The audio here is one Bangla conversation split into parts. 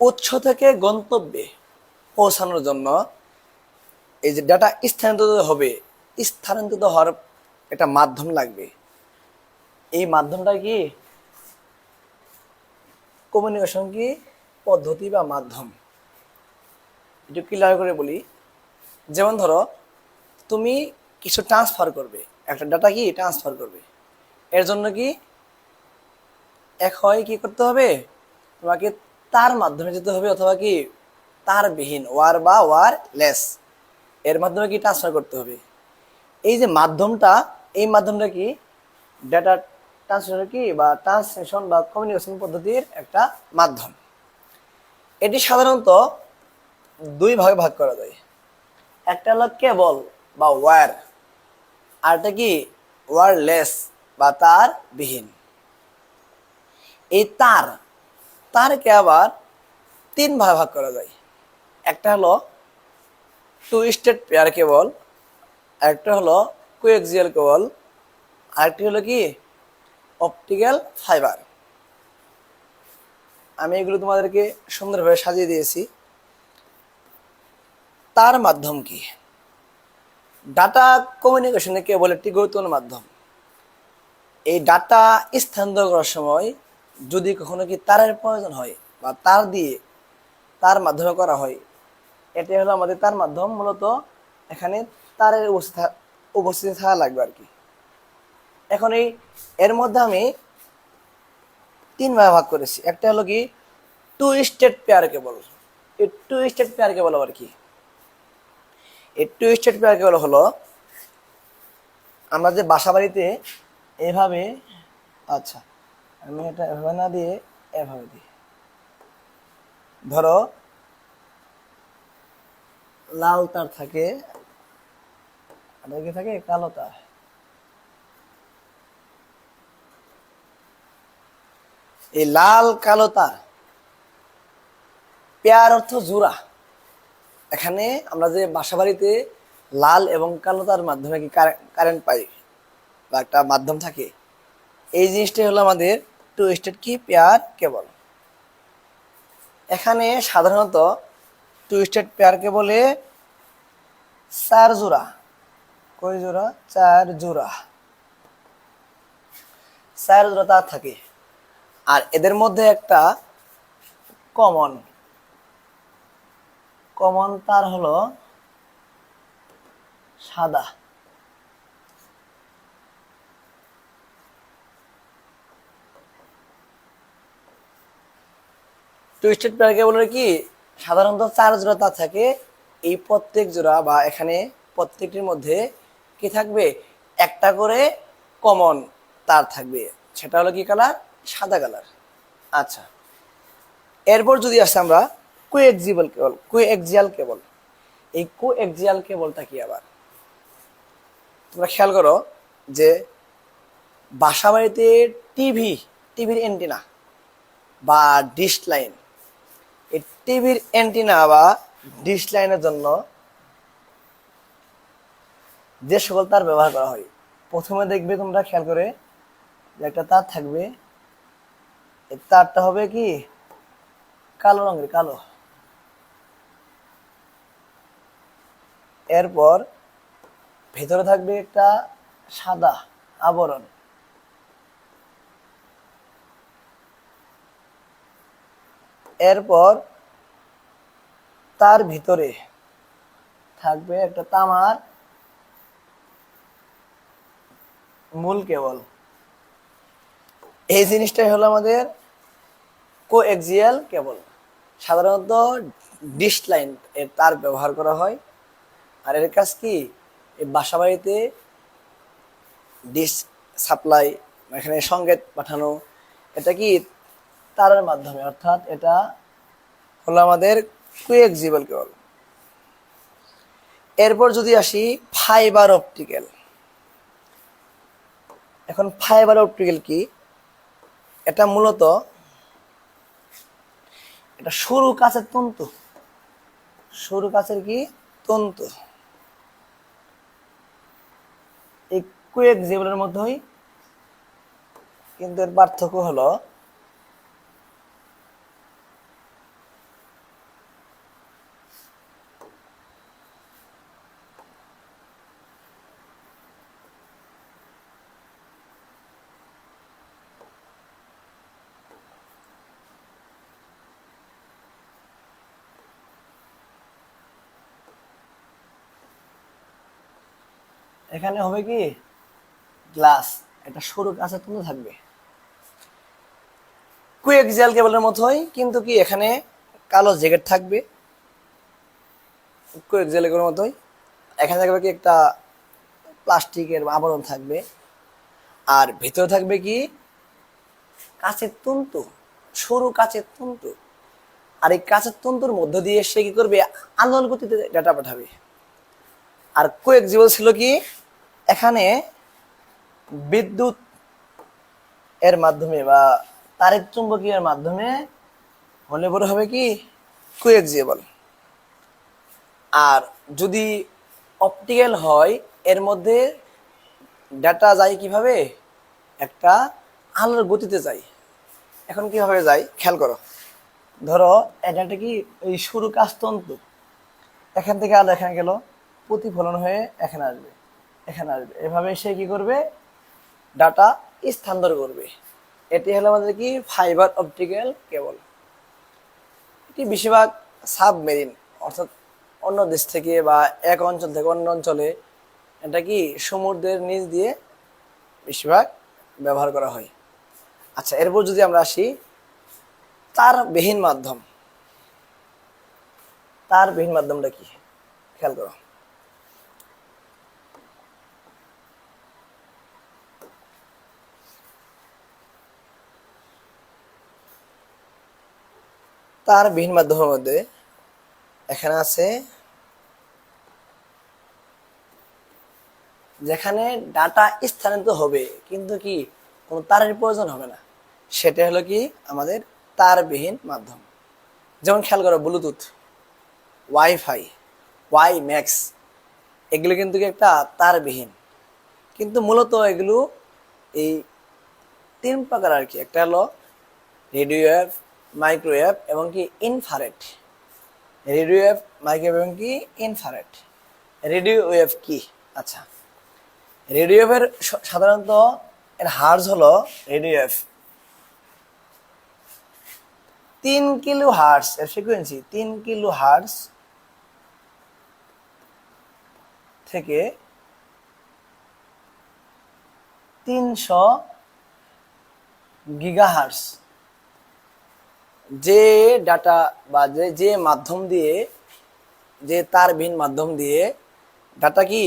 উৎস থেকে গন্তব্যে পৌঁছানোর জন্য এই যে ডাটা স্থানান্তরিত হওয়ার একটা মাধ্যম লাগবে। এই মাধ্যমটা কি কমিউনিকেশন কি পদ্ধতি বা মাধ্যম। একটু ক্লিয়ার করে বলি, যেমন ধরো তুমি কিছু ট্রান্সফার করবে, একটা ডাটা কি ট্রান্সফার করবে, এর জন্য কি এক হয় কি করতে হবে, তোমাকে তার মাধ্যমে যেতে হবে, অথবা কি তারবিহীন ওয়ার বা ওয়্যারলেস এর মাধ্যমে কি ট্রান্সফার করতে হবে। এই যে মাধ্যমটা, এই মাধ্যমটা কি ডেটা ট্রান্সফার কি বা ট্রান্সমিশন বা কমিউনিকেশন পদ্ধতির একটা মাধ্যম। এটি সাধারণত দুই ভাগে ভাগ করা যায়। একটা হলো কেবল বা ওয়্যার, আর একটা কি ওয়্যারলেস বা তারবিহীন। এই তারকে আবার তিন ভাগে ভাগ করা যায়। একটা হলো টু স্টেট পেয়ার কেবল, আরেকটা হলো কোএক্সিয়াল কেবল, আরেকটি হলো কি অপটিক্যাল ফাইবার। আমি এগুলো তোমাদেরকে সুন্দরভাবে সাজিয়ে দিয়েছি। তার মাধ্যম কি ডাটা কমিউনিকেশনে কেবল একটি গুরুত্বপূর্ণ মাধ্যম। এই ডাটা স্থানান্তর করার সময় যদি কখনো কি তারের প্রয়োজন হয় বা তার মাধ্যমে করা হয়, এটাই হলো আমাদের তার মাধ্যম। মূলত এখানে তারের উপস্থিতি থাকা লাগবে আর কি। এখন এর মধ্যে আমি তিন ভাগে ভাগ করেছি। একটা হলো কি টু স্টেট পেয়ার কেবল। এই টু স্টেট পেয়ার কেবল আবার কি, এই টু স্টেট পেয়ার কেবল হলো আমরা যে বাসা বাড়িতে এভাবে, আচ্ছা আমি এটা এভাবে না দিয়ে এভাবে দিই, ধরো লাল তার থাকে আর কি থাকে কালো তার। এই লাল কালো তার পেয়ার অর্থ জোড়া। এখানে আমরা যে বাসা বাড়িতে লাল এবং কালো তার মাধ্যমে কি কারেন্ট পাই বা একটা মাধ্যম থাকে, এই জিনিসটাই হলো আমাদের টু স্টেট কি পেয়ার কেবল। এখানে সাধারণত টু স্টেট পেয়ার কেবলে চার জোড়া, কয় জোড়া, চার জোড়া তার থাকে। আর এদের মধ্যে একটা কমন তার হলো সাদা। টুইস্টেড পেয়ার কেবলের কি সাধারণত চার জোড়া তার থাকে। এই প্রত্যেক জোড়া বা এখানে প্রত্যেকটির মধ্যে কি থাকবে, একটা করে কমন তার থাকবে, সেটা হলো কি কালার, সাদা কালার। আচ্ছা, এরপর যদি আসে আমরা কোএক্সিয়াল কেবল। এই কোএক্সিয়াল কেবলটা কি আবার, তোমরা খেয়াল করো যে বাসা বাড়িতে টিভির অ্যান্টেনা বা ডিশ লাইন, এই টিভির অ্যান্টেনা বা ডিশ লাইনের জন্য যে সকল তার ব্যবহার করা হয়, প্রথমে দেখবে তোমরা খেয়াল করে যে একটা তার থাকবে, এই তারটা হবে কি কালো রঙের, কালো। এরপর ভেতরে থাকবে একটা সাদা আবরণ। এরপর তার ভিতরে থাকবে একটা তামার মূল কেবল। এই জিনিসটাই হলো আমাদের কোএক্সিয়াল কেবল। সাধারণত ডিশ লাইন এর তার ব্যবহার করা হয়। আর এর কাজ কি, এই বাসা বাড়িতে ডিশ সাপ্লাই, এখানে সংকেত পাঠানো, এটা কি তারের মাধ্যমে, অর্থাৎ এটা হলো আমাদের কোএক্সিয়াল কেবল। এরপর যদি আসি ফাইবার অপটিক্যাল। এখন ফাইবার অপটিক্যাল কি, এটা মূলত এটা সরু কাচের তন্তু, সরু কাচের কি তন্তু। এই কোএক্সিয়ালের মধ্যেই, কিন্তু এর পার্থক্য হলো এখানে হবে কি গ্লাস, একটা সরু কাঁচের তন্তু থাকবে কোএক্সিয়াল কেবলের মতোই, কিন্তু কি এখানে কালো জ্যাকেট থাকবে কোএক্সিয়াল কেবলের মতোই। এখানে থাকবে কি একটা প্লাস্টিকের আবরণ থাকবে, আর ভেতরে থাকবে কি কাঁচের তন্তু, সরু কাঁচের তন্তু। আর এই কাঁচের তন্তুর মধ্য দিয়ে সে কি করবে, আলোর গতিতে ডাটা পাঠাবে। আর কোএক্সিয়াল ছিল কি এখানে বিদ্যুৎ এর মাধ্যমে বা তারের চুম্বকীয়ের মাধ্যমে হলে পরে হবে কি কোএক্সিয়াল। আর যদি অপটিক্যাল হয় এর মধ্যে ডাটা যায় কিভাবে, একটা আলোর গতিতে যায়। এখন কিভাবে যায় খেয়াল করো, ধরো এটা কি এই সরু কাঁচতন্তু, এখান থেকে আলো এখানে গেল, প্রতিফলন হয়ে এখানে আসবে, এখানে আসবে, এভাবে সে কি করবে ডাটা স্থানান্তর করবে। এটি হলো আমাদের কি ফাইবার অপটিক্যাল কেবল। এটি বেশিরভাগ সাবমেরিন, অর্থাৎ অন্য দেশ থেকে বা এক অঞ্চল থেকে অন্য অঞ্চলে এটা কি সমুদ্রের নিচ দিয়ে বেশিরভাগ ব্যবহার করা হয়। আচ্ছা, এরপর যদি আমরা আসি তারবিহীন মাধ্যম। তারবিহীন মাধ্যমটা কি খেয়াল করো, তারবিহীন মাধ্যমের মধ্যে এখানে আছে যেখানে ডাটা স্থানান্তরিত হবে কিন্তু কি কোনো তারের প্রয়োজন হবে না, সেটা হলো কি আমাদের তারবিহীন মাধ্যম। যেমন খেয়াল করো ব্লুটুথ, ওয়াইফাই, ওয়াই ম্যাক্স, এগুলো কিন্তু কি একটা তারবিহীন, কিন্তু মূলত এগুলো এই তিন প্রকার আর কি। একটা হলো রেডিও ওয়েভ, মাইক্রোওয়েভ এবং কি ইনফ্রারেড। রেডিও ওয়েভ, মাইক্রোওয়েভ এবং কি ইনফ্রারেড। রেডিও ওয়েভ কি, আচ্ছা রেডিও ওয়েভের সাধারণত এর হার্জ হলো রেডিও ওয়েভ 3 কিলো হার্জ, এর ফ্রিকোয়েন্সি 3 কিলো হার্জ থেকে 300 গিগাহার্জ। যে ডাটা বা যে মাধ্যম দিয়ে, যে তারবিহীন মাধ্যম দিয়ে ডাটা কি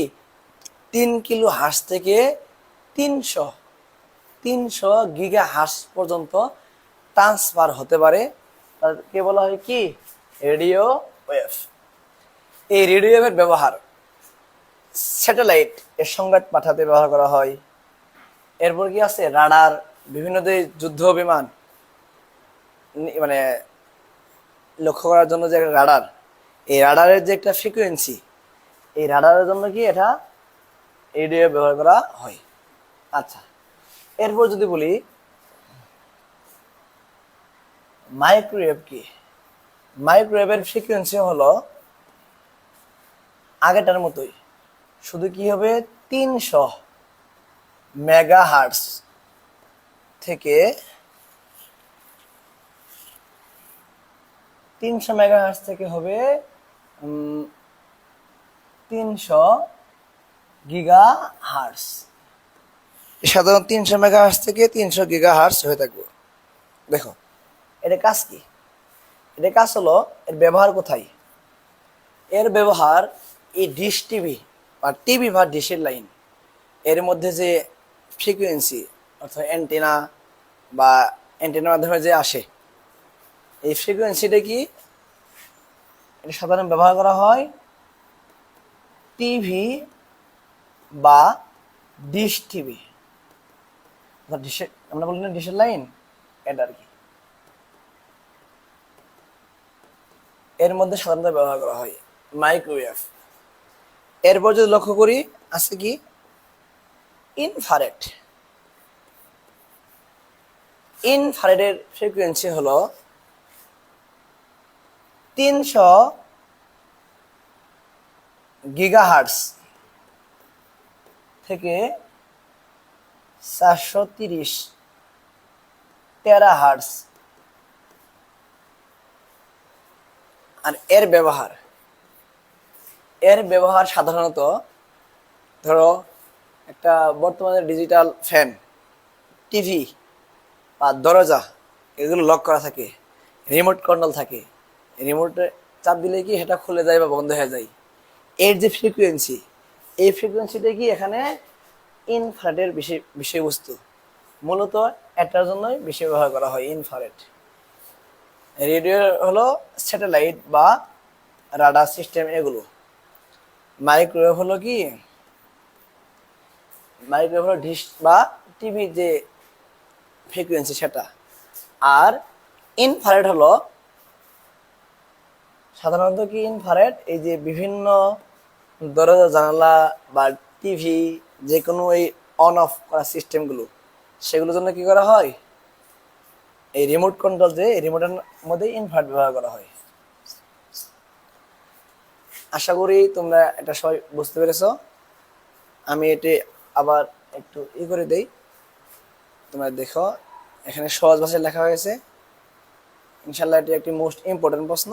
3 কিলো হার্জ থেকে 300 গিগাহার্জ পর্যন্ত ট্রান্সফার হতে পারে, তাকে বলা হয় কি রেডিও ওয়েভ। এই রেডিও ওয়েভের ব্যবহার স্যাটেলাইট এর সংবাদ পাঠাতে ব্যবহার করা হয়। এরপর কি আছে রাডার, বিভিন্ন যে যুদ্ধ বিমান মানে লক্ষ্য করার জন্য যে রাডার, এই রাডারের যে একটা ফ্রিকোয়েন্সি, এই রাডারের জন্য কি এটা রেডিও ব্যবহার করা হয়। আচ্ছা, এরপর যদি বলি মাইক্রোওয়েভ কি, মাইক্রোওয়েভের ফ্রিকোয়েন্সি হলো আগেটার মতোই, শুধু কি হবে 300 মেগাহার্টজ থেকে 300 মেগাহার্টজ থেকে হবে 300 গিগাহার্টজ। সাধারণত 300 মেগাহার্টজ থেকে 300 গিগাহার্টজ হয়ে থাকবে। দেখো এটা কাজ কি, এটা কাজ হলো এর ব্যবহার কোথায়, এর ব্যবহার এই ডিশ টিভি বা টিভি বা ডিশের লাইন এর মধ্যে যে ফ্রিকোয়েন্সি অর্থাৎ অ্যান্টেনা বা অ্যান্টেনার মাধ্যমে যে আসে, এই ফ্রিকোয়েন্সিটা কি এটা সাধারণত ব্যবহার করা হয় টিভি বা ডিশ টিভি, ডিশের আমরা বলি না ডিশের লাইন, এটা আর কি এর মধ্যে সাধারণত ব্যবহার করা হয় মাইক্রোওয়েভ। এরপর যদি লক্ষ্য করি আছে কি ইনফ্রারেড। ইনফ্রারেডের ফ্রিকোয়েন্সি হলো 300 গিগাহার্টজ থেকে 430 টেরাহার্টজ। আর এর ব্যবহার সাধারণত ধরো একটা বর্তমানে ডিজিটাল ফ্যান, টিভি বা দরজা এগুলো লক করা থাকে, রিমোট কন্ট্রোল থাকে, রিমোটে চাপ দিলে কি সেটা খুলে যায় বা বন্ধ হয়ে যায়। এর যে ফ্রিকোয়েন্সি, এই ফ্রিকোয়েন্সিটা কি এখানে ইনফ্রারেডের বিষয়বস্তু, মূলত এটার জন্যই বেশি ব্যবহার করা হয় ইনফ্রারেড। রেডিও হলো স্যাটেলাইট বা রাডার সিস্টেম এগুলো। মাইক্রোওয়েভ হলো কি, মাইক্রোওয়েভ হলো ডিশ বা টিভি যে ফ্রিকোয়েন্সি সেটা। আর ইনফ্রারেড হলো সাধারণত কি, ইনফ্রারেড এই যে বিভিন্ন দরজা জানালা বা টিভি যে কোনো এই অন অফ করা সিস্টেমগুলো, সেগুলোর জন্য কি করা হয়, এই রিমোট কন্ট্রোল যে রিমোটের মধ্যে ইনফ্রারেড ব্যবহার করা হয়। আশা করি তোমরা এটা সবাই বুঝতে পেরেছো। আমি এটি আবার একটু করে দেই, তোমরা দেখো এখানে সহজ ভাষায় লেখা হয়েছে। ইনশাল্লাহ এটি একটি মোস্ট ইম্পর্টেন্ট প্রশ্ন।